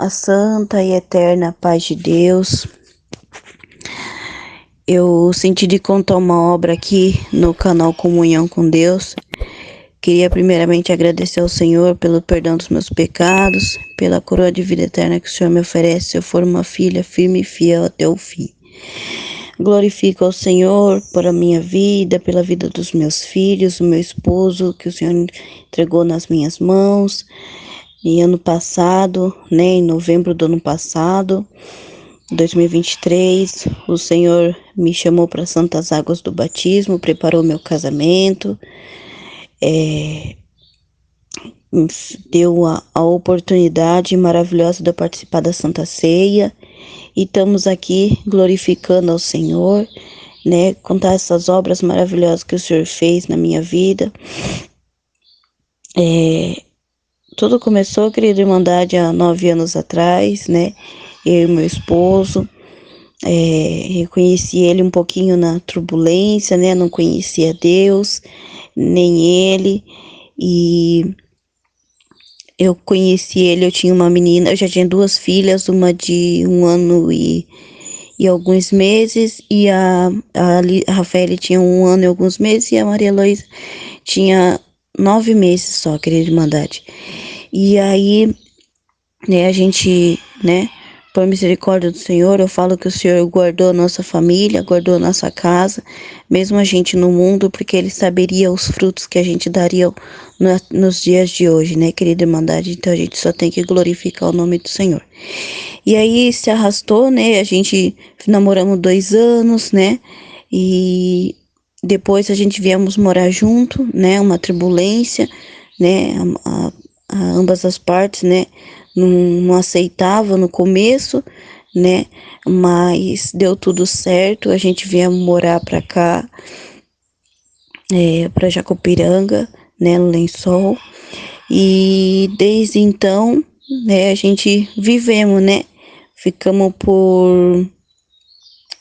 A santa e eterna paz de Deus. Eu senti de contar uma obra aqui no canal Comunhão com Deus. Queria primeiramente agradecer ao Senhor pelo perdão dos meus pecados, pela coroa de vida eterna que o Senhor me oferece se eu for uma filha firme e fiel até o fim. Glorifico ao Senhor por a minha vida, pela vida dos meus filhos, o meu esposo, que o Senhor entregou nas minhas mãos. E ano passado, em novembro do ano passado, 2023, o Senhor me chamou para Santas Águas do Batismo, preparou meu casamento, deu a oportunidade maravilhosa de eu participar da Santa Ceia, e estamos aqui glorificando ao Senhor, contar essas obras maravilhosas que o Senhor fez na minha vida. Tudo começou, querida Irmandade, há 9 anos atrás, eu e meu esposo. Eu conheci ele um pouquinho na turbulência, não conhecia Deus, nem ele, e eu conheci ele, eu tinha uma menina, eu já tinha 2 filhas, uma de 1 ano e alguns meses, e a Rafaela tinha 1 ano e alguns meses, e a Maria Luísa tinha 9 meses só, querida Irmandade. E aí, a gente, por misericórdia do Senhor, eu falo que o Senhor guardou a nossa família, guardou a nossa casa, mesmo a gente no mundo, porque Ele saberia os frutos que a gente daria nos dias de hoje, querida Irmandade? Então a gente só tem que glorificar o nome do Senhor. E aí se arrastou, a gente namoramos 2 anos, e depois a gente viemos morar junto, uma turbulência, ambas as partes, não aceitava no começo, mas deu tudo certo, a gente veio morar pra cá, pra Jacopiranga, no Lençol, e desde então, a gente vivemos, ficamos por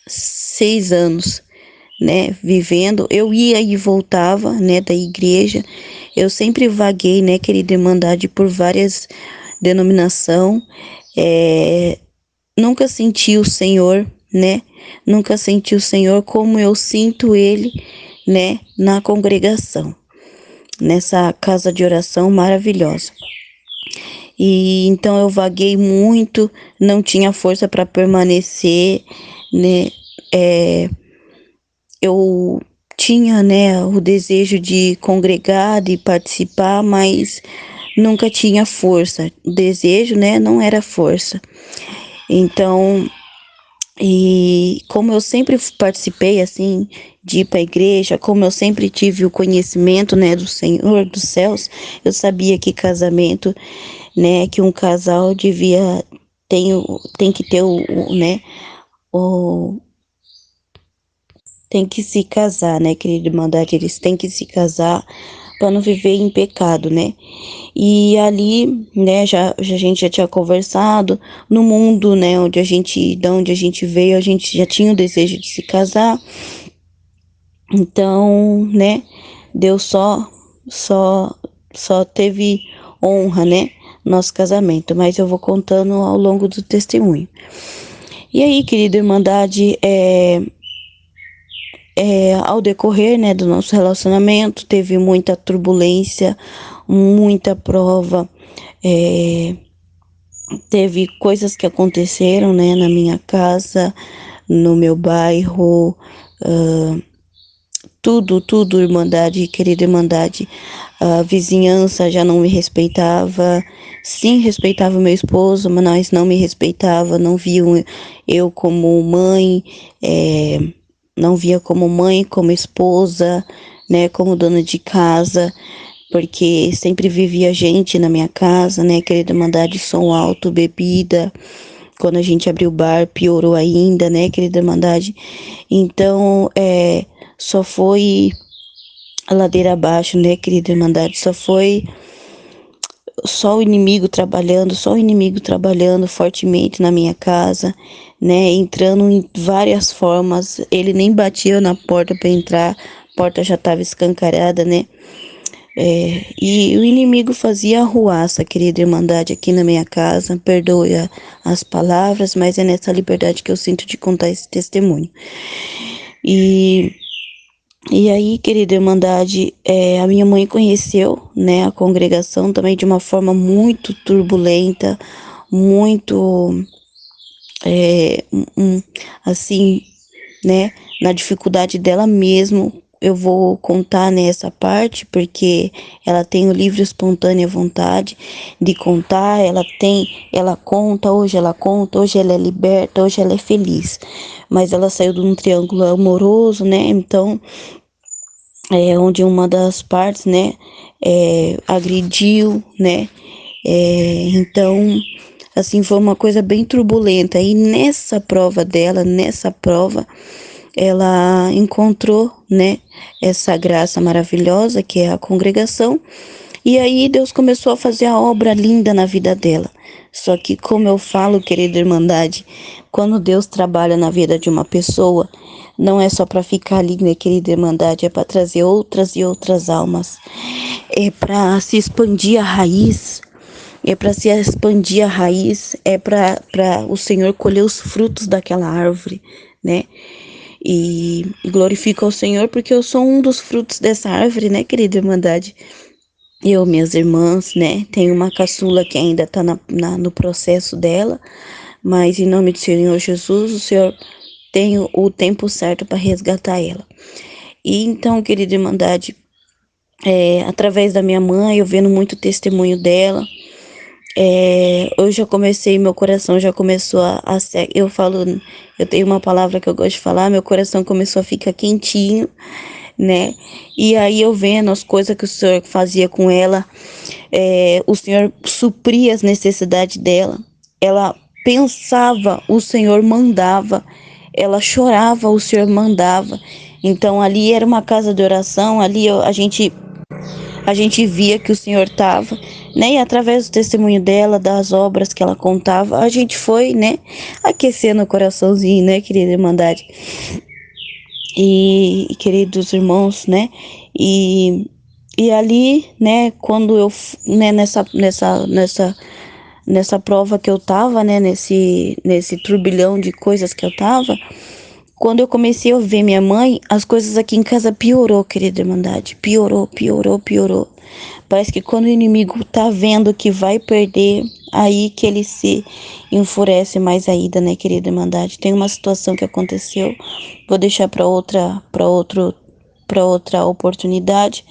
6 anos, vivendo. Eu ia e voltava, da igreja. Eu sempre vaguei, querida Irmandade, por várias denominações. Nunca senti o Senhor, Nunca senti o Senhor como eu sinto Ele, na congregação, nessa casa de oração maravilhosa. E então eu vaguei muito, não tinha força para permanecer, eu tinha, o desejo de congregar, de participar, mas nunca tinha força. O desejo, não era força. Então, e como eu sempre participei, assim, de ir para a igreja, como eu sempre tive o conhecimento, do Senhor dos céus, eu sabia que casamento, que um casal devia, tem que ter tem que se casar, querida Irmandade? Eles têm que se casar para não viver em pecado, E ali, a gente já tinha conversado no mundo, de onde a gente veio, a gente já tinha o desejo de se casar. Então, Deus só teve honra, nosso casamento, mas eu vou contando ao longo do testemunho. E aí, querida Irmandade, ao decorrer, do nosso relacionamento, teve muita turbulência, muita prova, teve coisas que aconteceram, na minha casa, no meu bairro, tudo, Irmandade, querida Irmandade. A vizinhança já não me respeitava, sim, respeitava meu esposo, mas não me respeitava, não viam eu como mãe, não via como mãe, como esposa, como dona de casa, porque sempre vivia gente na minha casa, querida Irmandade, som alto, bebida. Quando a gente abriu o bar, piorou ainda, querida Irmandade. Então, só foi a ladeira abaixo, querida Irmandade, só o inimigo trabalhando fortemente na minha casa, entrando em várias formas. Ele nem batia na porta para entrar, a porta já estava escancarada, E o inimigo fazia arruaça, querida Irmandade, aqui na minha casa. Perdoe as palavras, mas é nessa liberdade que eu sinto de contar esse testemunho. E, e aí, querida Irmandade, a minha mãe conheceu, né, a congregação também de uma forma muito turbulenta, muito, assim, né, na dificuldade dela mesmo. Eu vou contar nessa parte porque ela tem o livre espontânea vontade de contar, hoje ela conta, hoje ela é liberta, hoje ela é feliz. Mas ela saiu de um triângulo amoroso, né? Então, onde uma das partes, né, agrediu, né? Então, assim, foi uma coisa bem turbulenta. E nessa prova, ela encontrou, né, essa graça maravilhosa que é a congregação. E aí Deus começou a fazer a obra linda na vida dela. Só que, como eu falo, querida Irmandade, quando Deus trabalha na vida de uma pessoa, não é só para ficar ali, né, querida Irmandade, é para trazer outras e outras almas. É para se expandir a raiz, é para o Senhor colher os frutos daquela árvore, né? E glorifico ao Senhor porque eu sou um dos frutos dessa árvore, né, querida Irmandade? Eu, minhas irmãs, né? Tenho uma caçula que ainda está no processo dela, mas em nome do Senhor Jesus, o Senhor tem o tempo certo para resgatar ela. E então, querida Irmandade, através da minha mãe, eu vendo muito testemunho dela, eu já comecei, meu coração já começou eu tenho uma palavra que eu gosto de falar, meu coração começou a ficar quentinho, né? E aí eu vendo as coisas que o Senhor fazia com ela, o Senhor supria as necessidades dela, ela pensava, o Senhor mandava, ela chorava, o Senhor mandava. Então ali era uma casa de oração, a gente via que o Senhor estava, né? E através do testemunho dela, das obras que ela contava, a gente foi, né, aquecendo o coraçãozinho, né, querida Irmandade? E queridos irmãos, né? E ali, né, quando eu, né, nessa prova que eu tava, né, nesse turbilhão de coisas que eu tava, quando eu comecei a ver minha mãe, as coisas aqui em casa piorou, querida Irmandade. Piorou, piorou, piorou. Parece que quando o inimigo tá vendo que vai perder, aí que ele se enfurece mais ainda, né, querida Irmandade? Tem uma situação que aconteceu, vou deixar para outra oportunidade,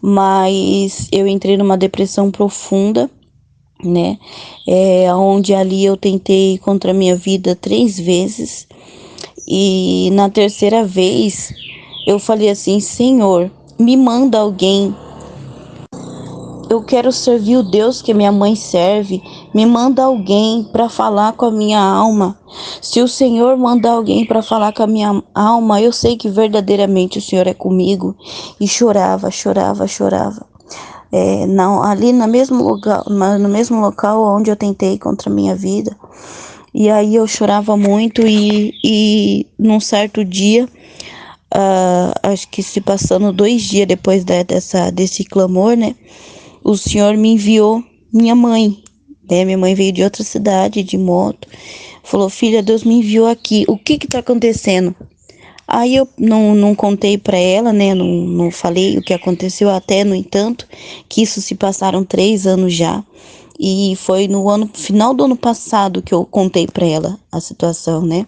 mas eu entrei numa depressão profunda, né? Onde ali eu tentei contra a minha vida 3 vezes e na terceira vez eu falei assim: Senhor, me manda alguém. Eu quero servir o Deus que minha mãe serve. Me manda alguém para falar com a minha alma. Se o Senhor mandar alguém para falar com a minha alma, eu sei que verdadeiramente o Senhor é comigo. E chorava, chorava, chorava. Não, ali no mesmo local onde eu tentei contra a minha vida. E aí eu chorava muito e num certo dia, acho que se passando 2 dias depois desse clamor, né? O Senhor me enviou minha mãe, né? Minha mãe veio de outra cidade, de moto. Falou: filha, Deus me enviou aqui. O que tá acontecendo? Aí eu não contei para ela, né? Não falei o que aconteceu, até, no entanto, que isso se passaram 3 anos já. E foi no final do ano passado que eu contei para ela a situação, né?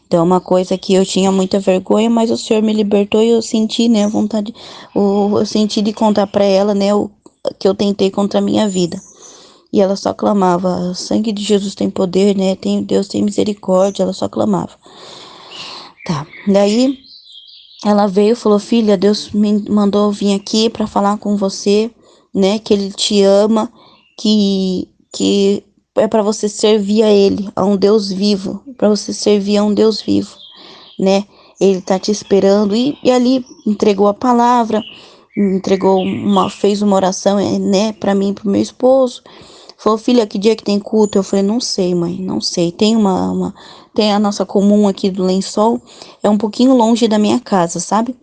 Então, é uma coisa que eu tinha muita vergonha, mas o Senhor me libertou e eu senti, né, a vontade, eu senti de contar para ela, né, o que eu tentei contra a minha vida. E ela só clamava: o sangue de Jesus tem poder, né? Deus tem misericórdia. Ela só clamava. Tá. Daí ela veio e falou: filha, Deus me mandou vir aqui para falar com você, né? Que Ele te ama, que é para você servir a Ele, a um Deus vivo, para você servir a um Deus vivo, né? Ele tá te esperando. E ali entregou a palavra, fez uma oração, né, para mim e pro meu esposo. Falou: filha, que dia que tem culto? Eu falei: não sei, mãe, não sei. Tem a nossa comum aqui do Lençol, é um pouquinho longe da minha casa, sabe?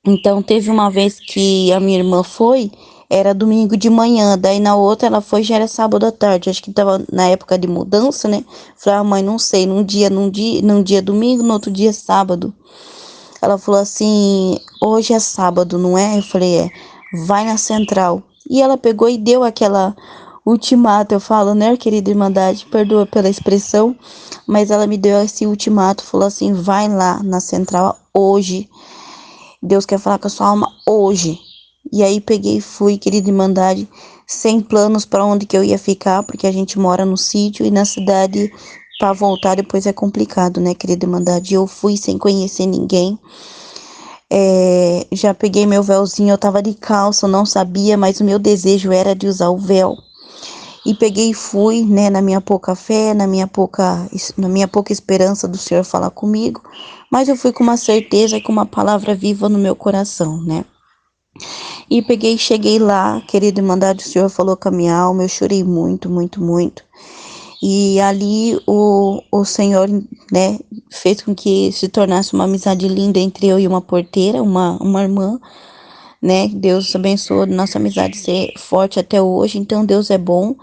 Então, teve uma vez que a minha irmã foi, era domingo de manhã, daí na outra ela foi, já era sábado à tarde, acho que tava na época de mudança, né? Falei, mãe, não sei, num dia domingo, no outro dia sábado. Ela falou assim, hoje é sábado, não é? Eu falei, é, vai na central. E ela pegou e deu aquela ultimato, eu falo, né, querida Irmandade, perdoa pela expressão, mas ela me deu esse ultimato, falou assim, vai lá na central hoje. Deus quer falar com a sua alma hoje. E aí peguei e fui, querida Irmandade, sem planos para onde que eu ia ficar, porque a gente mora no sítio e na cidade para voltar depois é complicado, né, querida Irmandade? Eu fui sem conhecer ninguém. Já peguei meu véuzinho, eu tava de calça, eu não sabia, mas o meu desejo era de usar o véu. E peguei e fui, né, na minha pouca fé, na minha pouca esperança do Senhor falar comigo, mas eu fui com uma certeza e com uma palavra viva no meu coração, né? E peguei e cheguei lá, querido Irmandade, o Senhor falou com a minha alma, eu chorei muito, muito, muito. E ali o Senhor, né, fez com que se tornasse uma amizade linda entre eu e uma porteira, uma irmã, né? Deus abençoou nossa amizade ser forte até hoje, então Deus é bom,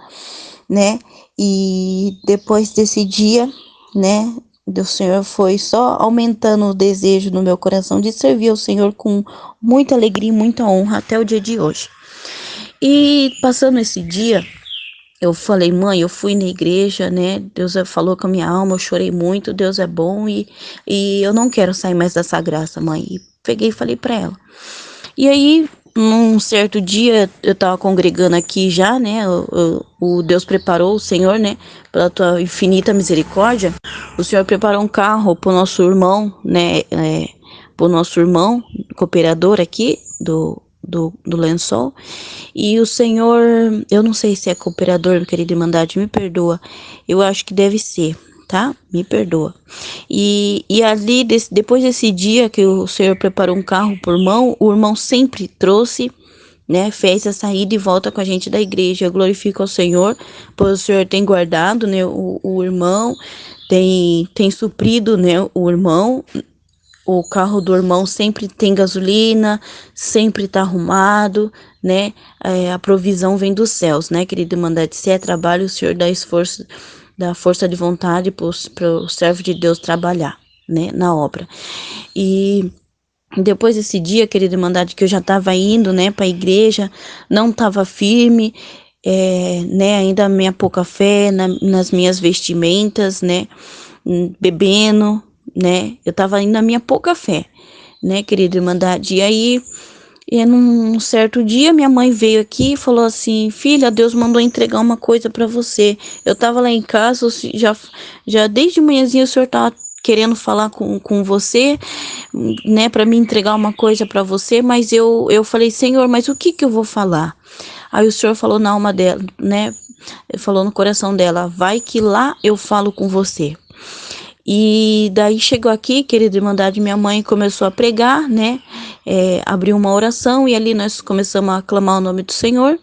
né? E depois desse dia, né, do Senhor foi só aumentando o desejo no meu coração de servir ao Senhor com muita alegria e muita honra até o dia de hoje. E passando esse dia, eu falei, mãe, eu fui na igreja, né? Deus falou com a minha alma, eu chorei muito, Deus é bom e eu não quero sair mais dessa graça, mãe. E peguei e falei pra ela. E aí, num certo dia, eu tava congregando aqui já, né? O Deus preparou, o Senhor, né? Pela tua infinita misericórdia, o Senhor preparou um carro pro nosso irmão, né? Pro nosso irmão, cooperador aqui do Lençol. E o Senhor, eu não sei se é cooperador, querida Irmandade, me perdoa. Eu acho que deve ser, tá? Me perdoa. E ali, depois desse dia que o Senhor preparou um carro por mão, o irmão sempre trouxe, né? Fez a saída e volta com a gente da igreja. Eu glorifico ao Senhor, pois o Senhor tem guardado, né? O irmão, tem suprido, né? O irmão. O carro do irmão sempre tem gasolina, sempre tá arrumado, né? A provisão vem dos céus, né, querido Irmandade? Se é trabalho, o Senhor dá esforço, dá força de vontade para o servo de Deus trabalhar, né, na obra. E depois desse dia, querida Irmandade, que eu já tava indo, né, para a igreja, não tava firme, né, ainda a minha pouca fé nas minhas vestimentas, né, bebendo, né? Eu tava indo na minha pouca fé, né, querida Irmandade? E aí, num certo dia, minha mãe veio aqui e falou assim: Filha, Deus mandou entregar uma coisa para você. Eu tava lá em casa, já desde manhãzinha o senhor tava querendo falar com você, né, para me entregar uma coisa para você, mas eu falei: Senhor, mas o que que eu vou falar? Aí o senhor falou na alma dela, né? Falou no coração dela: vai que lá eu falo com você. E daí chegou aqui, querida Irmandade, minha mãe começou a pregar, né? Abriu uma oração e ali nós começamos a clamar o nome do Senhor.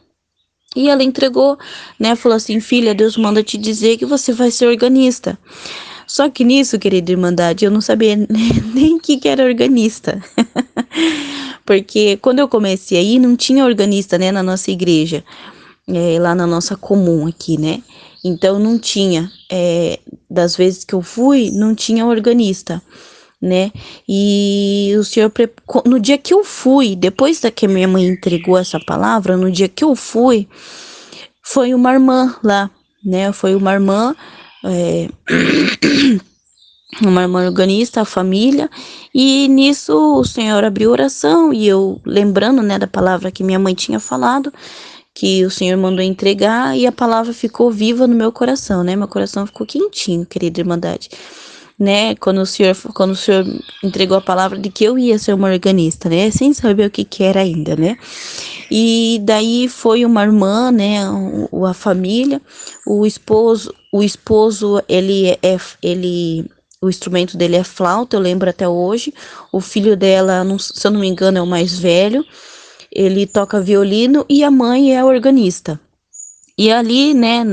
E ela entregou, né? Falou assim: Filha, Deus manda te dizer que você vai ser organista. Só que nisso, querida Irmandade, eu não sabia nem o que era organista. Porque quando eu comecei aí, não tinha organista, né, na nossa igreja, lá na nossa comum aqui, né? Então não tinha, das vezes que eu fui, não tinha organista, né? E o Senhor, no dia que eu fui, depois da que minha mãe entregou essa palavra, no dia que eu fui, foi uma irmã lá, né? Foi é, uma irmã organista, a família, e nisso o Senhor abriu oração, e eu lembrando, né, da palavra que minha mãe tinha falado, que o Senhor mandou entregar, e a palavra ficou viva no meu coração, né? Meu coração ficou quentinho, querida Irmandade, né? Quando o Senhor entregou a palavra de que eu ia ser uma organista, né? Sem saber o que que era ainda, né? E daí foi uma irmã, né? A família, o esposo, o instrumento dele é flauta, eu lembro até hoje. O filho dela, se eu não me engano, é o mais velho. Ele toca violino e a mãe é organista. E ali, né,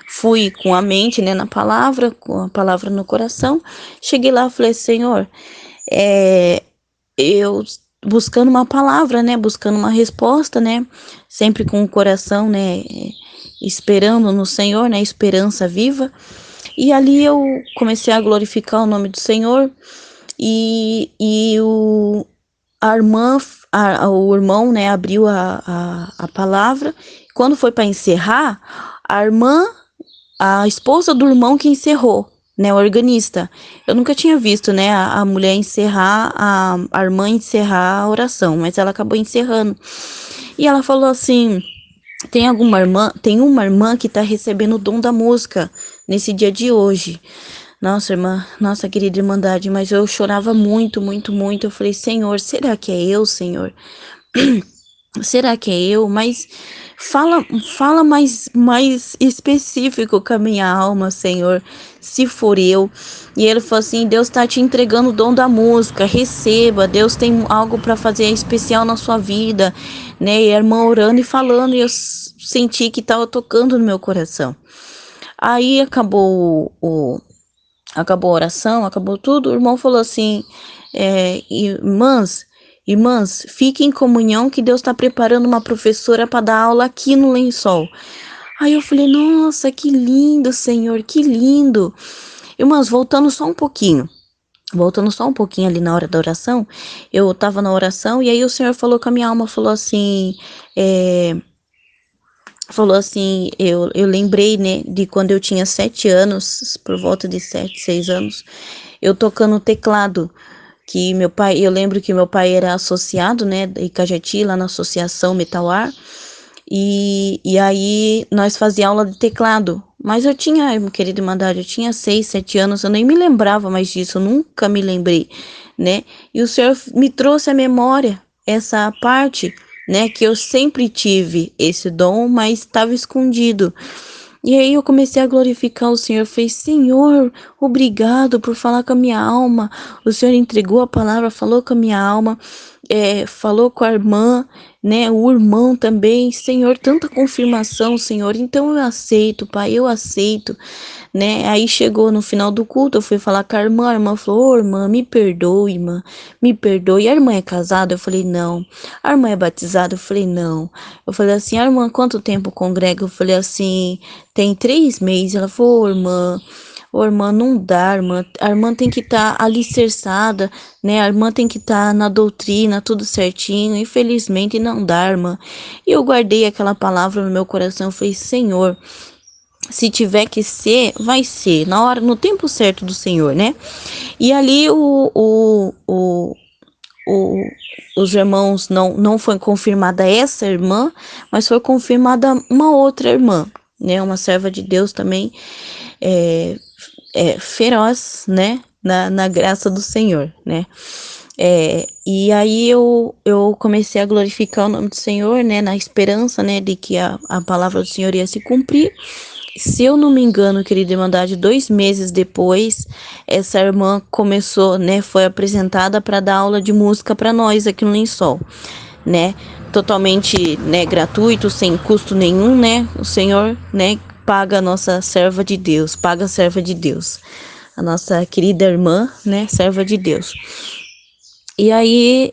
fui com a mente, né, na palavra, com a palavra no coração. Cheguei lá e falei: Senhor, eu buscando uma palavra, né, buscando uma resposta, né, sempre com o coração, né, esperando no Senhor, né, esperança viva. E ali eu comecei a glorificar o nome do Senhor, e a irmã, o irmão, né, abriu a palavra. Quando foi para encerrar, a irmã, a esposa do irmão que encerrou, né, o organista. Eu nunca tinha visto, né, a mulher encerrar, a irmã encerrar a oração, mas ela acabou encerrando. E ela falou assim: tem uma irmã que está recebendo o dom da música nesse dia de hoje. Nossa, irmã, nossa querida irmandade, mas eu chorava muito, muito, muito. Eu falei: Senhor, será que é eu, Senhor? Será que é eu? Mas fala mais específico com a minha alma, Senhor, se for eu. E ele falou assim: Deus está te entregando o dom da música, receba. Deus tem algo para fazer especial na sua vida, né? E a irmã orando e falando, e eu senti que estava tocando no meu coração. Aí acabou a oração, acabou tudo. O irmão falou assim: irmãs, fiquem em comunhão que Deus está preparando uma professora para dar aula aqui no Lençol. Aí eu falei: nossa, que lindo, Senhor, que lindo. Irmãs, voltando só um pouquinho ali na hora da oração, eu estava na oração e aí o Senhor falou com a minha alma, falou assim, eu lembrei, né, de quando eu tinha 7 anos, por volta de 7, 6 anos, eu tocando teclado, que meu pai, eu lembro que meu pai era associado, né, da Icajati, lá na Associação Metalar, e aí nós fazia aula de teclado, mas eu tinha, querida irmandade, eu tinha 6, 7 anos, eu nem me lembrava mais disso, eu nunca me lembrei, né, e o Senhor me trouxe à memória essa parte, né, que eu sempre tive esse dom, mas estava escondido. E aí eu comecei a glorificar o Senhor, falei: Senhor, obrigado por falar com a minha alma. O Senhor entregou a palavra, falou com a minha alma, falou com a irmã, né, o irmão também. Senhor, tanta confirmação, Senhor. Então eu aceito, Pai, eu aceito, né? Aí chegou no final do culto, eu fui falar com a irmã falou: ô, irmã, me perdoe, irmã, me perdoe. A irmã é casada? Eu falei: não. A irmã é batizada? Eu falei: não. Eu falei assim: a irmã, quanto tempo congrega? Eu falei assim: tem 3 meses. Ela falou: ô, irmã, não dá, irmã. A irmã tem que estar alicerçada, né? A irmã tem que estar na doutrina, tudo certinho. Infelizmente, não dá, irmã. E eu guardei aquela palavra no meu coração. Eu falei: Senhor, se tiver que ser, vai ser, na hora, no tempo certo do Senhor, né? E ali o, os irmãos, não foi confirmada essa irmã, mas foi confirmada uma outra irmã, né? Uma serva de Deus também, feroz, né? Na graça do Senhor, né? E aí eu comecei a glorificar o nome do Senhor, né? Na esperança, né? De que a palavra do Senhor ia se cumprir. Se eu não me engano, querida irmandade, 2 meses depois, essa irmã começou, né, foi apresentada para dar aula de música para nós aqui no Lençol, né, totalmente, né, gratuito, sem custo nenhum, né, o Senhor, né, paga a nossa serva de Deus, paga a serva de Deus, a nossa querida irmã, né, serva de Deus. E aí,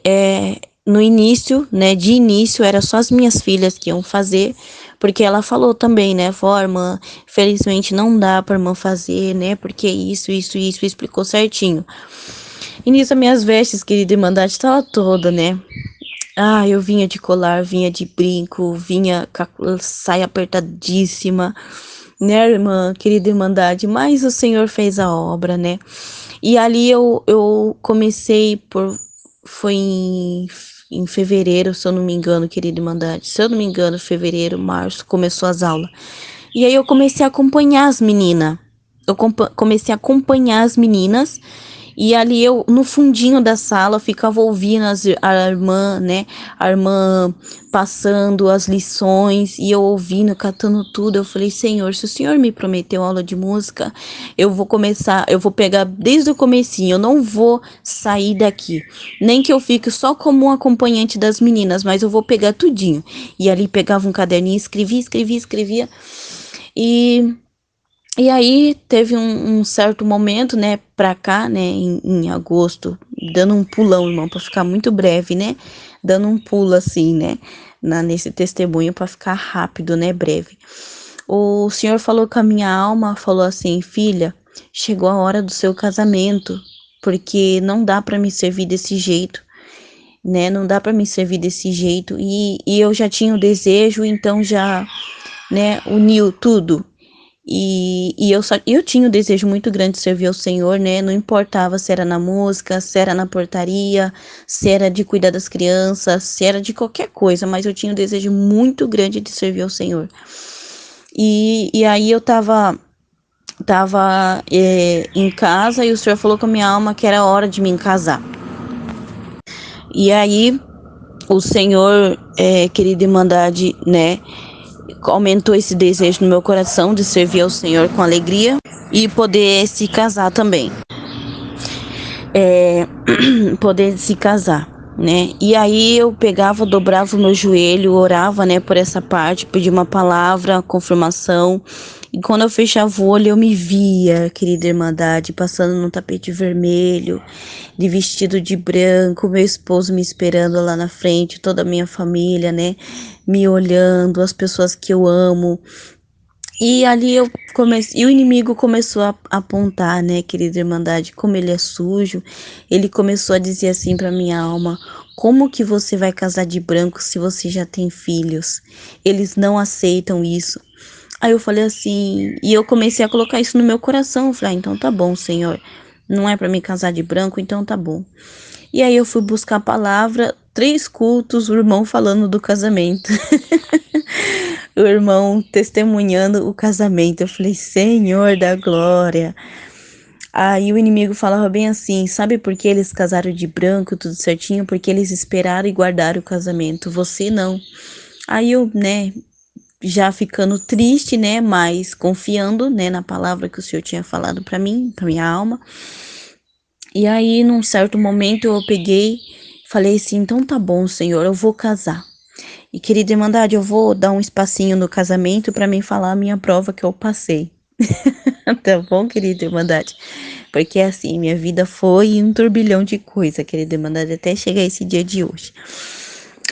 no início, né, de início, era só as minhas filhas que iam fazer, porque ela falou também, né, falou: irmã, felizmente não dá pra irmã fazer, né, porque isso, explicou certinho. E nisso, as minhas vestes, querida irmandade, estava toda, né, eu vinha de colar, vinha de brinco, vinha com a saia apertadíssima, né, irmã, querida irmandade, mas o Senhor fez a obra, né. E ali eu comecei foi em fevereiro, se eu não me engano, querida irmandade. Se eu não me engano, fevereiro, março, começou as aulas. E aí eu comecei a acompanhar as meninas. Eu comecei a acompanhar as meninas. E ali eu, no fundinho da sala, eu ficava ouvindo a irmã, né? A irmã passando as lições e eu ouvindo, catando tudo. Eu falei: Senhor, se o Senhor me prometeu aula de música, eu vou pegar desde o comecinho, eu não vou sair daqui. Nem que eu fique só como um acompanhante das meninas, mas eu vou pegar tudinho. E ali pegava um caderninho, escrevia. E aí teve um certo momento, né, pra cá, né, em agosto dando um pulão, irmão, para ficar muito breve, né? Dando um pulo assim, né? Nesse testemunho para ficar rápido, né? Breve. O Senhor falou com a minha alma, falou assim: filha, chegou a hora do seu casamento, porque não dá para me servir desse jeito, né? Não dá para me servir desse jeito. E eu já tinha o desejo, então já, né, uniu tudo. E eu tinha um desejo muito grande de servir ao Senhor, né? Não importava se era na música, se era na portaria, se era de cuidar das crianças, se era de qualquer coisa, mas eu tinha um desejo muito grande de servir ao Senhor. E aí eu tava em casa e o Senhor falou com a minha alma que era hora de me casar. E aí o Senhor, querida Irmandade, né, aumentou esse desejo no meu coração de servir ao Senhor com alegria e poder se casar também. Poder se casar, né? E aí eu pegava, dobrava o meu joelho, orava, né, por essa parte, pedia uma palavra, confirmação. E quando eu fechava o olho, eu me via, querida Irmandade, passando num tapete vermelho, de vestido de branco, meu esposo me esperando lá na frente, toda a minha família, né, me olhando, as pessoas que eu amo. E ali eu comecei, e o inimigo começou a apontar, né, querida Irmandade, como ele é sujo. Ele começou a dizer assim para minha alma: como que você vai casar de branco se você já tem filhos? Eles não aceitam isso. Aí eu falei assim, e eu comecei a colocar isso no meu coração. Eu falei: então tá bom, Senhor. Não é para me casar de branco, então tá bom. E aí eu fui buscar a palavra, 3 cultos, o irmão falando do casamento. O irmão testemunhando o casamento. Eu falei: Senhor da glória. Aí o inimigo falava bem assim: sabe por que eles casaram de branco, tudo certinho? Porque eles esperaram e guardaram o casamento. Você não. Aí eu, né, já ficando triste, né, mas confiando, né, na palavra que o Senhor tinha falado para mim, para minha alma. E aí, num certo momento, eu peguei, falei assim: então tá bom, Senhor, eu vou casar. E querida Irmandade, eu vou dar um espacinho no casamento para mim falar a minha prova que eu passei. Tá bom, querida Irmandade? Porque assim, minha vida foi um turbilhão de coisa, querida Irmandade, até chegar esse dia de hoje.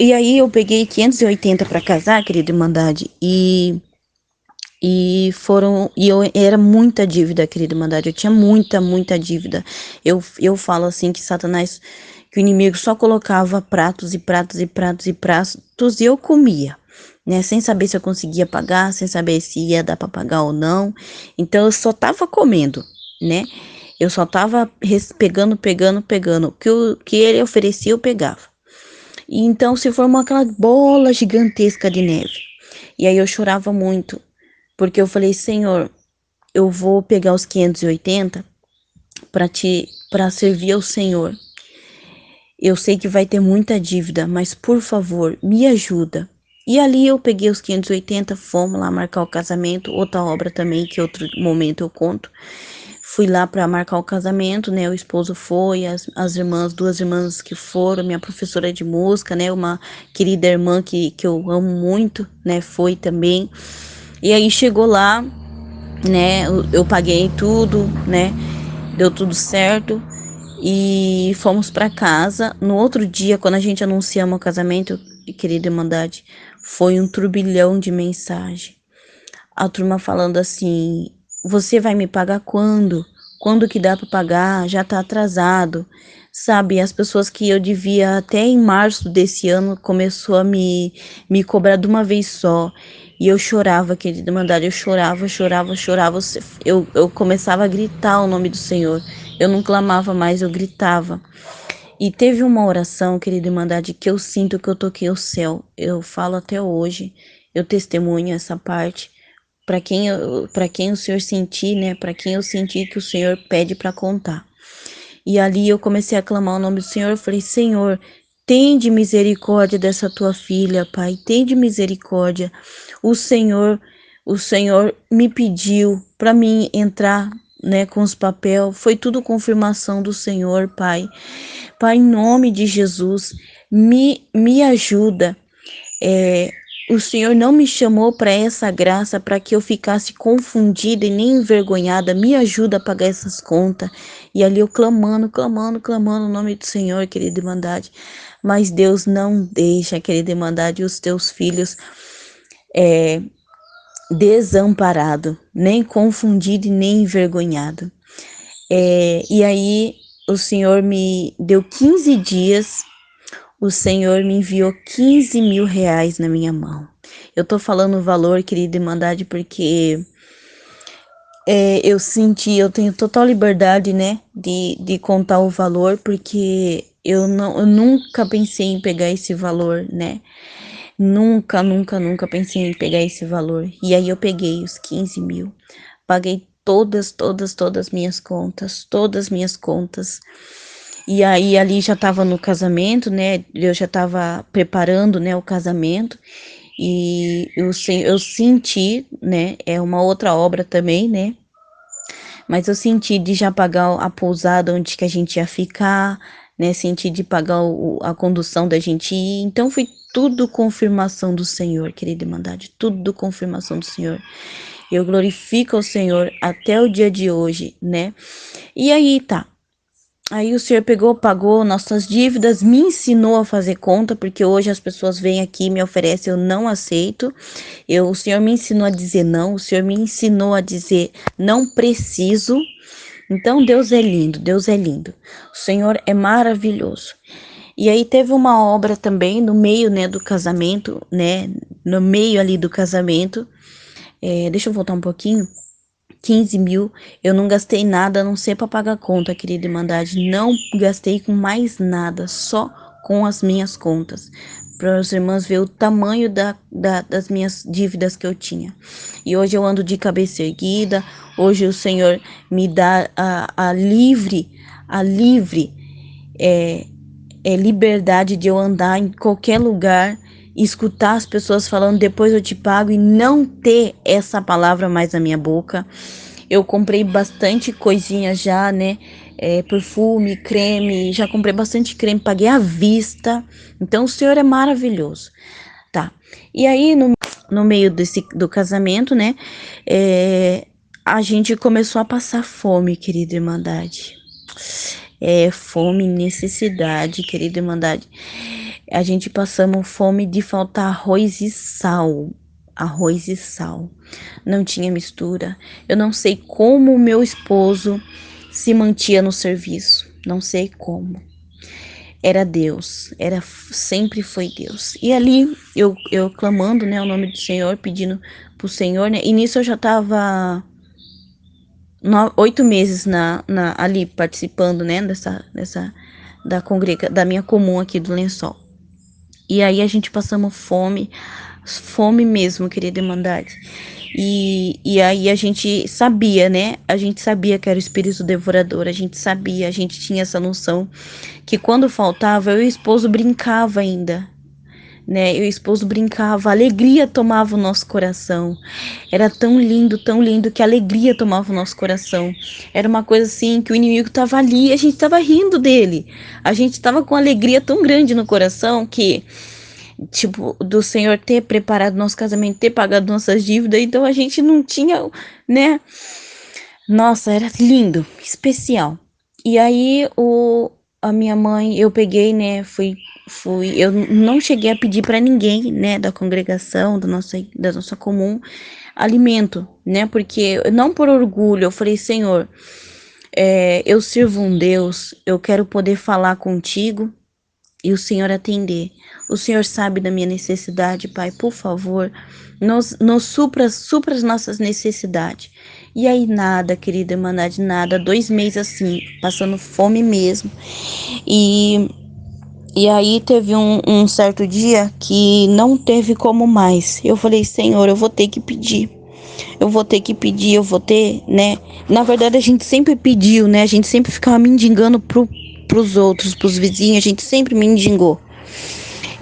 E aí eu peguei 580 para casar, querida Irmandade, e eu era muita dívida, querida Irmandade. Eu tinha muita dívida. Eu falo assim que Satanás, que o inimigo só colocava pratos e pratos e pratos e pratos e eu comia, né? Sem saber se eu conseguia pagar, sem saber se ia dar para pagar ou não. Então eu só tava comendo, né? Eu só tava pegando. O que ele oferecia eu pegava. E então se formou aquela bola gigantesca de neve. E aí eu chorava muito, porque eu falei: Senhor, eu vou pegar os 580 para servir ao Senhor. Eu sei que vai ter muita dívida, mas por favor, me ajuda. E ali eu peguei os 580, fomos lá marcar o casamento, outra obra também que outro momento eu conto. Fui lá para marcar o casamento, né? O esposo foi, as irmãs, 2 irmãs que foram, minha professora de música, né? Uma querida irmã que eu amo muito, né? Foi também. E aí chegou lá, né? Eu paguei tudo, né? Deu tudo certo e fomos para casa. No outro dia, quando a gente anunciamos o casamento, querida Irmandade, foi um turbilhão de mensagem. A turma falando assim: você vai me pagar quando? Quando que dá para pagar? Já tá atrasado. Sabe, as pessoas que eu devia até em março desse ano começou a me cobrar de uma vez só. E eu chorava, querida Irmandade, eu chorava. Eu começava a gritar o nome do Senhor. Eu não clamava mais, eu gritava. E teve uma oração, querida Irmandade, que eu sinto que eu toquei o céu. Eu falo até hoje, eu testemunho essa parte. Para quem o Senhor sentir, né? Para quem eu senti que o Senhor pede para contar. E ali eu comecei a clamar o nome do Senhor. Eu falei: Senhor, tende misericórdia dessa tua filha, Pai. Tende misericórdia. O Senhor, o Senhor me pediu para mim entrar, né, com os papel. Foi tudo confirmação do Senhor, Pai. Pai, em nome de Jesus, me ajuda. o Senhor não me chamou para essa graça para que eu ficasse confundida e nem envergonhada. Me ajuda a pagar essas contas. E ali eu clamando, clamando, clamando o nome do Senhor, querida Irmandade. Mas Deus não deixa, querida Irmandade, os teus filhos desamparado, nem confundido e nem envergonhado. E aí o Senhor me deu 15 dias. O Senhor me enviou 15 mil reais na minha mão. Eu tô falando o valor, querida Irmandade, porque eu tenho total liberdade, né, de contar o valor, porque eu nunca pensei em pegar esse valor, né? Nunca, nunca, nunca pensei em pegar esse valor. E aí eu peguei os 15 mil, paguei todas minhas contas. E aí ali já tava no casamento, né? Eu já tava preparando, né, o casamento. E eu senti, né? É uma outra obra também, né? Mas eu senti de já pagar a pousada onde que a gente ia ficar, né? Senti de pagar a condução da gente ir. Então foi tudo confirmação do Senhor, querida Irmandade. Tudo confirmação do Senhor. Eu glorifico ao Senhor até o dia de hoje, né? E aí, tá. Aí o Senhor pegou, pagou nossas dívidas, me ensinou a fazer conta, porque hoje as pessoas vêm aqui e me oferecem, eu não aceito. O Senhor me ensinou a dizer não, o Senhor me ensinou a dizer não preciso. Então Deus é lindo, Deus é lindo. O Senhor é maravilhoso. E aí teve uma obra também no meio, né, do casamento, né, no meio ali do casamento. Deixa eu voltar um pouquinho. 15 mil, eu não gastei nada, a não ser para pagar conta, querida Irmandade. Não gastei com mais nada, só com as minhas contas. Para as irmãs ver o tamanho das minhas dívidas que eu tinha. E hoje eu ando de cabeça erguida. Hoje o Senhor me dá a livre liberdade de eu andar em qualquer lugar, escutar as pessoas falando depois eu te pago e não ter essa palavra mais na minha boca. Eu comprei bastante coisinha já, né? Perfume, creme, já comprei bastante creme, paguei à vista. Então o Senhor é maravilhoso, tá? E aí no meio do casamento, né? A gente começou a passar fome, querida Irmandade. Fome e necessidade, querida Irmandade. A gente passamos fome de faltar arroz e sal. Arroz e sal. Não tinha mistura. Eu não sei como o meu esposo se mantinha no serviço. Não sei como. Era Deus. Sempre foi Deus. E ali, eu clamando, né, o nome do Senhor, pedindo pro Senhor, né? E nisso eu já tava 8 meses ali participando, né, da minha comum aqui do Lençol. E aí a gente passamos fome mesmo, querida Irmandade. E aí a gente sabia, né? A gente sabia que era o espírito devorador, a gente tinha essa noção que quando faltava, eu e o esposo brincava ainda, né? Eu e o esposo brincava, a alegria tomava o nosso coração. Era tão lindo que a alegria tomava o nosso coração. Era uma coisa assim que o inimigo estava ali e a gente estava rindo dele. A gente estava com alegria tão grande no coração que, tipo, do Senhor ter preparado nosso casamento, ter pagado nossas dívidas, então a gente não tinha, né? Nossa, era lindo, especial. E aí a minha mãe, eu peguei, né, eu não cheguei a pedir para ninguém, né, da congregação, da nossa comum, alimento, né, porque não por orgulho, eu falei, Senhor, eu sirvo um Deus, eu quero poder falar contigo e o Senhor atender. O Senhor sabe da minha necessidade, Pai, por favor, nos supra as nossas necessidades. E aí nada, querida Irmandade, nada, 2 meses assim, passando fome mesmo. E aí teve um certo dia que não teve como mais. Eu falei, Senhor, eu vou ter que pedir. Eu vou ter que pedir, eu vou ter, né? Na verdade, a gente sempre pediu, né? A gente sempre ficava mendigando pros outros, pros vizinhos, a gente sempre mendigou.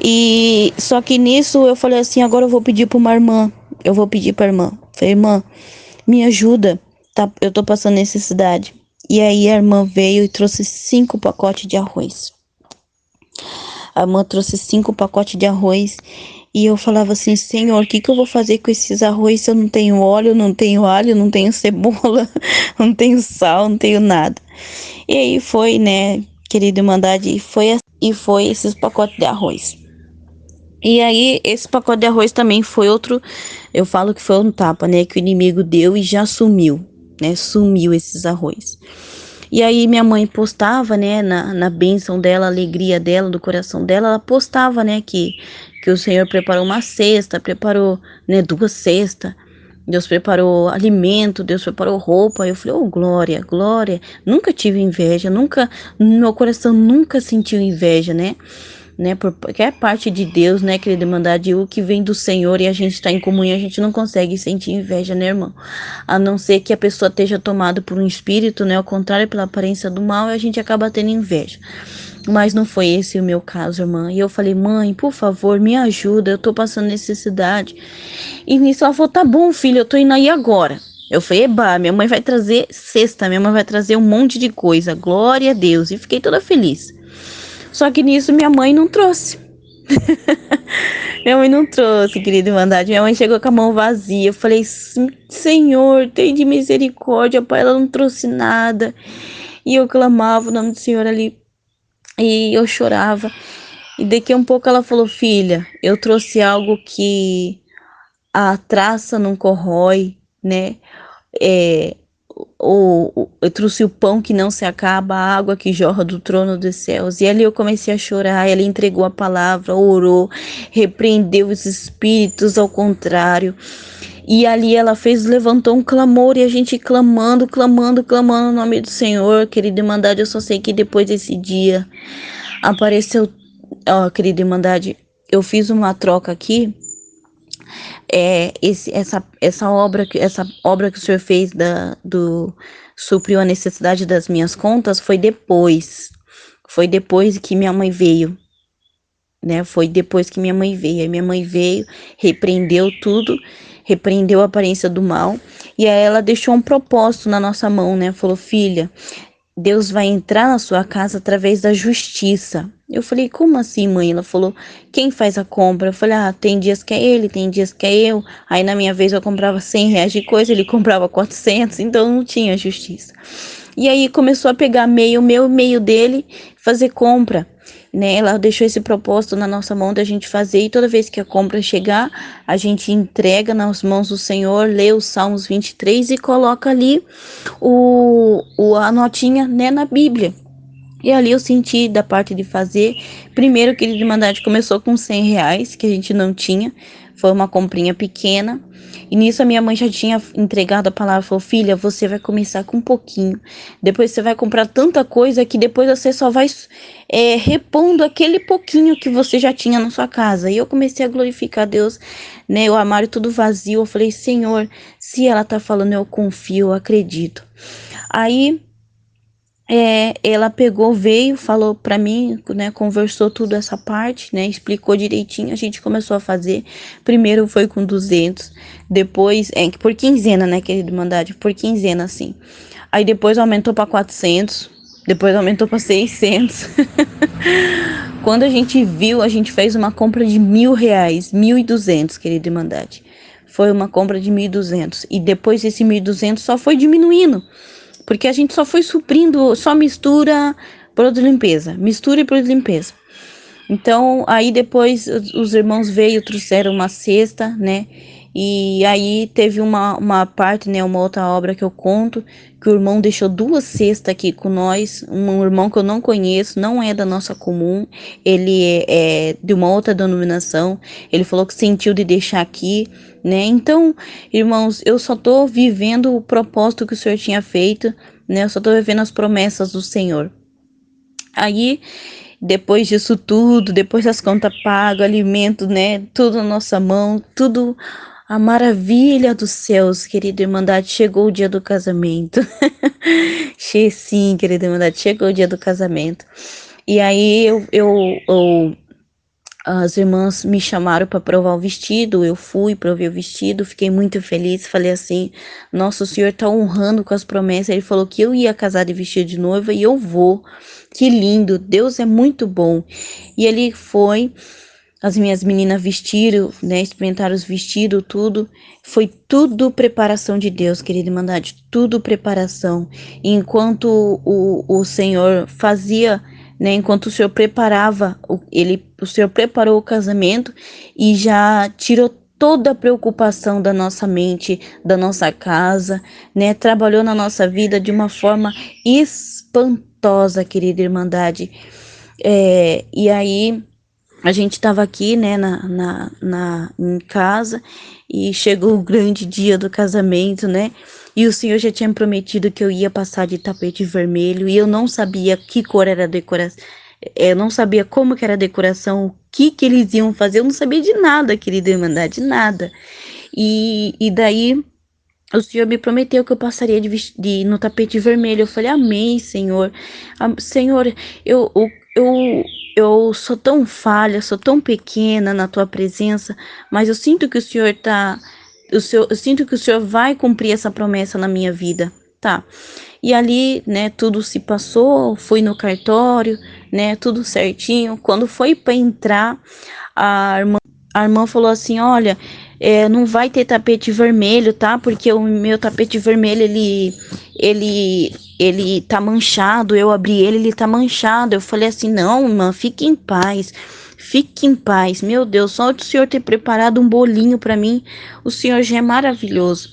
E só que nisso eu falei assim, agora eu vou pedir para uma irmã. Eu vou pedir para irmã. Falei, irmã, me ajuda, tá? Eu tô passando necessidade. E aí a irmã veio e trouxe 5 pacotes de arroz. A irmã trouxe 5 pacotes de arroz E eu falava assim, Senhor, o que que eu vou fazer com esses arroz se eu não tenho óleo, não tenho alho, não tenho cebola, não tenho sal, não tenho nada. E aí foi, né, querida Irmandade, e foi esses pacotes de arroz. E aí, esse pacote de arroz também foi outro, eu falo que foi um tapa, né, que o inimigo deu e já sumiu, né, sumiu esses arroz. E aí minha mãe postava, né, na bênção dela, a alegria dela, do coração dela, ela postava, né, que o Senhor preparou uma cesta, preparou, né, 2 cestas, Deus preparou alimento, Deus preparou roupa. Eu falei, oh, glória, glória. Nunca tive inveja, nunca, meu coração nunca sentiu inveja, né, por qualquer parte de Deus, né, querida Irmandade, o que vem do Senhor e a gente está em comunhão, a gente não consegue sentir inveja, né, irmão? A não ser que a pessoa esteja tomada por um espírito, né, ao contrário, pela aparência do mal, e a gente acaba tendo inveja. Mas não foi esse o meu caso, irmã. E eu falei, mãe, por favor, me ajuda, eu tô passando necessidade. E nisso ela falou, tá bom, filho, eu tô indo aí agora. Eu falei, eba, minha mãe vai trazer cesta, minha mãe vai trazer um monte de coisa, glória a Deus. E fiquei toda feliz. Só que nisso minha mãe não trouxe. Minha mãe não trouxe, querida Irmandade. Minha mãe chegou com a mão vazia. Eu falei, Senhor, tem de misericórdia, pai. Ela não trouxe nada. E eu clamava o nome do Senhor ali. E eu chorava. E daqui a um pouco ela falou, filha, eu trouxe algo que a traça não corrói, né? É, eu trouxe o pão que não se acaba, a água que jorra do trono dos céus. E ali eu comecei a chorar. Ela entregou a palavra, orou, repreendeu os espíritos ao contrário. E ali ela levantou um clamor, e a gente clamando, clamando, clamando o nome do Senhor. Querida Irmandade, eu só sei que depois desse dia apareceu, ó, querida Irmandade, eu fiz uma troca aqui. Essa obra que o senhor fez supriu a necessidade das minhas contas foi depois que minha mãe veio, né? Foi depois que minha mãe veio. Aí minha mãe veio, repreendeu tudo, repreendeu a aparência do mal, e aí ela deixou um propósito na nossa mão, né? Falou, filha, Deus vai entrar na sua casa através da justiça. Eu falei, como assim, mãe? Ela falou, quem faz a compra? Eu falei, tem dias que é ele, tem dias que é eu. Aí na minha vez eu comprava R$ 100 de coisa, ele comprava 400, então não tinha justiça. E aí começou a pegar meio meu, meio dele, fazer compra, né? Ela deixou esse propósito na nossa mão da gente fazer, e toda vez que a compra chegar, a gente entrega nas mãos do Senhor, lê os Salmos 23 e coloca ali a notinha, né, na Bíblia. E ali eu senti da parte de fazer. Primeiro, querida Irmandade, começou com R$ 100, que a gente não tinha. Foi uma comprinha pequena. E nisso a minha mãe já tinha entregado a palavra. Falou, filha, você vai começar com um pouquinho. Depois você vai comprar tanta coisa que depois você só vai repondo aquele pouquinho que você já tinha na sua casa. E eu comecei a glorificar a Deus, né? O armário tudo vazio. Eu falei, Senhor, se ela tá falando, eu confio, eu acredito. Aí ela pegou, veio, falou pra mim, né, conversou tudo essa parte, né, explicou direitinho, a gente começou a fazer. Primeiro foi com 200, depois, por quinzena, né, querida Irmandade, por quinzena, assim. Aí depois aumentou pra 400, depois aumentou pra 600. Quando a gente viu, a gente fez uma compra de R$ 1.000, 1.200, querida Irmandade. Foi uma compra de 1.200, e depois esse 1.200 só foi diminuindo. Porque a gente só foi suprindo, só mistura, produto de limpeza. Mistura e produto de limpeza. Então, aí depois os irmãos veio, trouxeram uma cesta, né? E aí teve uma parte, né? Uma outra obra que eu conto, que o irmão deixou 2 cestas aqui com nós. Um irmão que eu não conheço, não é da nossa comum. Ele é de uma outra denominação. Ele falou que sentiu de deixar aqui, né? Então, irmãos, eu só tô vivendo o propósito que o Senhor tinha feito, né? Eu só tô vivendo as promessas do Senhor. Aí, depois disso tudo, depois das contas pagas, alimento, né? Tudo na nossa mão, tudo a maravilha dos céus, querida Irmandade. Chegou o dia do casamento. Sim, querida Irmandade, chegou o dia do casamento. E aí as irmãs me chamaram para provar o vestido, eu fui, provei o vestido, fiquei muito feliz, falei assim, nossa, o Senhor tá honrando com as promessas. Ele falou que eu ia casar de vestido de noiva e eu vou. Que lindo, Deus é muito bom. E ele foi, as minhas meninas vestiram, né, experimentaram os vestidos, tudo. Foi tudo preparação de Deus, querida Irmandade, tudo preparação. E enquanto o Senhor fazia, né, enquanto o Senhor preparava, o Senhor preparou o casamento e já tirou toda a preocupação da nossa mente, da nossa casa, né, trabalhou na nossa vida de uma forma espantosa, querida Irmandade. E aí a gente estava aqui, né, em casa, e chegou o grande dia do casamento, né? E o Senhor já tinha prometido que eu ia passar de tapete vermelho, e eu não sabia que cor era a decoração, eu não sabia como que era a decoração, o que eles iam fazer, eu não sabia de nada, querida Irmandade, de nada. E daí o Senhor me prometeu que eu passaria no tapete vermelho. Eu falei, amém, Senhor. Senhor, eu, eu, eu, eu sou tão falha, sou tão pequena na tua presença, mas eu sinto que o Senhor tá. Eu sinto que o Senhor vai cumprir essa promessa na minha vida. Tá. E ali, né, tudo se passou, fui no cartório, né, tudo certinho. Quando foi para entrar, a irmã falou assim: olha, não vai ter tapete vermelho, tá? Porque o meu tapete vermelho, ele tá manchado. Eu abri ele tá manchado. Eu falei assim: não, irmã, fique em paz. Fique em paz. Meu Deus, só o Senhor ter preparado um bolinho para mim, o Senhor já é maravilhoso.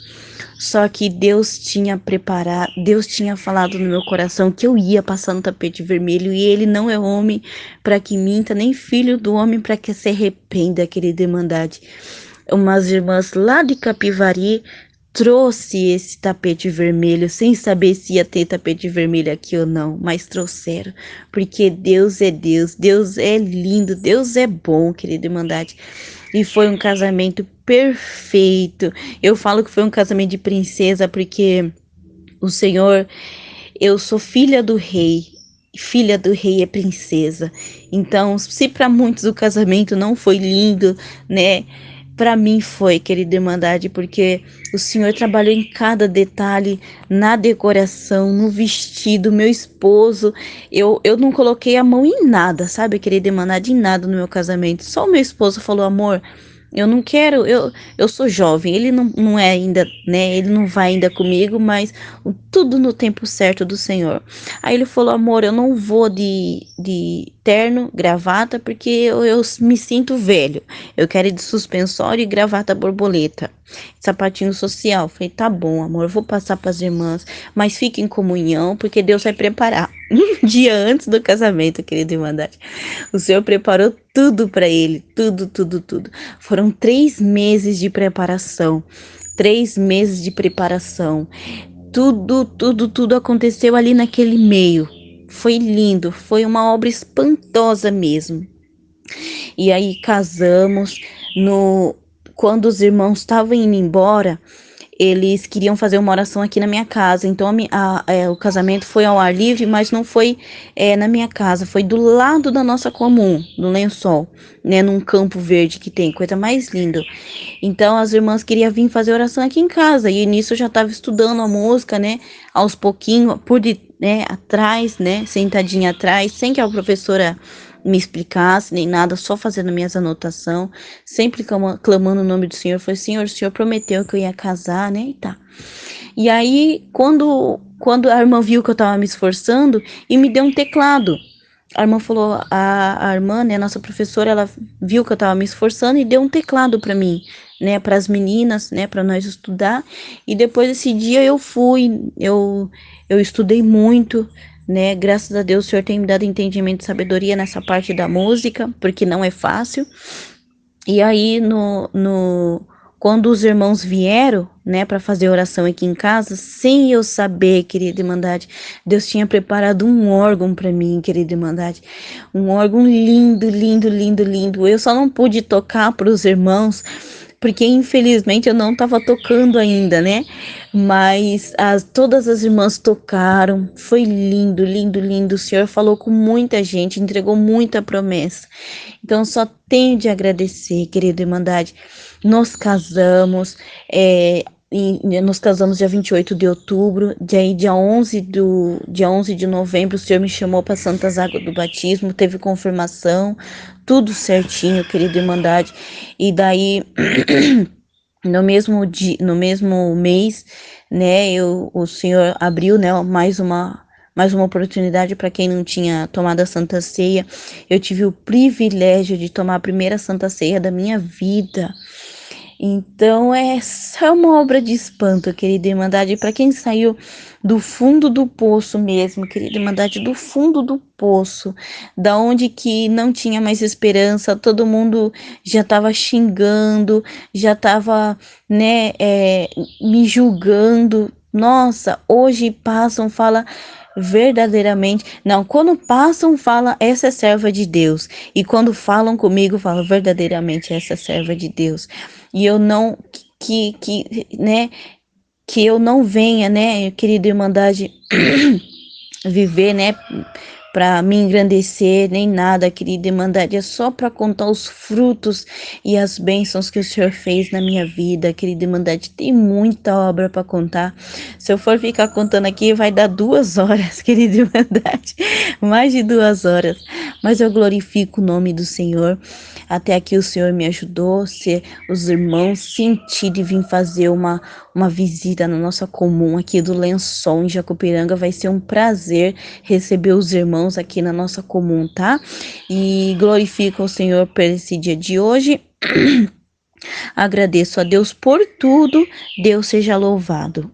Só que Deus tinha preparado, Deus tinha falado no meu coração que eu ia passar no tapete vermelho, e ele não é homem para que minta, nem filho do homem para que se arrependa, querida Irmandade. Umas irmãs lá de Capivari trouxe esse tapete vermelho, sem saber se ia ter tapete vermelho aqui ou não, mas trouxeram, porque Deus é Deus, Deus é lindo, Deus é bom, querida Irmandade. E foi um casamento perfeito. Eu falo que foi um casamento de princesa, porque o Senhor, eu sou filha do rei. Filha do rei é princesa. Então, se para muitos o casamento não foi lindo, né? Para mim foi, querida Irmandade, porque o Senhor trabalhou em cada detalhe, na decoração, no vestido, meu esposo. Eu não coloquei a mão em nada, sabe, querida Irmandade, em nada no meu casamento. Só o meu esposo falou, amor, eu não quero, eu sou jovem, ele não é ainda, né? Ele não vai ainda comigo, mas tudo no tempo certo do Senhor. Aí ele falou, amor, eu não vou de terno, gravata, porque eu me sinto velho. Eu quero ir de suspensório e gravata borboleta. Sapatinho social. Falei, tá bom, amor, eu vou passar para as irmãs, mas fique em comunhão, porque Deus vai preparar. Um dia antes do casamento, querida Irmandade. O Senhor preparou tudo para ele, tudo, tudo, tudo. Foram 3 meses de preparação. 3 meses de preparação. Tudo, tudo, tudo aconteceu ali naquele meio. Foi lindo, foi uma obra espantosa mesmo. E aí casamos. No Quando os irmãos estavam indo embora, eles queriam fazer uma oração aqui na minha casa. Então o casamento foi ao ar livre, mas não foi na minha casa, foi do lado da nossa comum, no Lençol, né, num campo verde que tem, coisa mais linda. Então as irmãs queriam vir fazer oração aqui em casa, e nisso eu já estava estudando a música, né, aos pouquinhos, né, atrás, né, sentadinha atrás, sem que a professora me explicasse nem nada, só fazendo minhas anotações, sempre clamando o nome do Senhor. Foi, Senhor, o Senhor prometeu que eu ia casar, né, e tá. E aí, quando a irmã viu que eu tava me esforçando, e me deu um teclado. A irmã falou, a irmã, né, nossa professora, ela viu que eu tava me esforçando e deu um teclado para mim, né, para as meninas, né, para nós estudar. E depois desse dia eu estudei muito, né, graças a Deus o Senhor tem me dado entendimento e sabedoria nessa parte da música, porque não é fácil. E aí, quando os irmãos vieram, né, para fazer oração aqui em casa, sem eu saber, querida Irmandade, Deus tinha preparado um órgão para mim, querida Irmandade. Um órgão lindo, lindo, lindo, lindo. Eu só não pude tocar para os irmãos, porque infelizmente eu não estava tocando ainda, né? Mas todas as irmãs tocaram, foi lindo, lindo, lindo. O Senhor falou com muita gente, entregou muita promessa. Então só tenho de agradecer, querida Irmandade. Nós casamos, Nos casamos dia 28 de outubro, daí dia 11 de novembro o Senhor me chamou para Santas Águas do Batismo, teve confirmação, tudo certinho, querida Irmandade. E daí no mesmo mês, né, o Senhor abriu, né, mais uma oportunidade para quem não tinha tomado a Santa Ceia. Eu tive o privilégio de tomar a primeira Santa Ceia da minha vida. Então é só uma obra de espanto, querida Irmandade, para quem saiu do fundo do poço mesmo, querida Irmandade, do fundo do poço, da onde que não tinha mais esperança, todo mundo já estava xingando, já estava, né, me julgando. Nossa, hoje passam, fala verdadeiramente, não, quando passam, fala essa é serva de Deus, e quando falam comigo, falam verdadeiramente essa é serva de Deus. E eu não né, que eu não venha, né, querida Irmandade, viver, né, para me engrandecer, nem nada, querida Irmandade, é só para contar os frutos e as bênçãos que o Senhor fez na minha vida, querida Irmandade. Tem muita obra para contar. Se eu for ficar contando aqui, vai dar 2 horas, querida Irmandade, mais de 2 horas. Mas eu glorifico o nome do Senhor. Até aqui o Senhor me ajudou, se os irmãos sentirem vir fazer uma visita na nossa comum aqui do Lençol, em Jacupiranga, vai ser um prazer receber os irmãos aqui na nossa comum, tá? E glorifico o Senhor por esse dia de hoje. Agradeço a Deus por tudo, Deus seja louvado.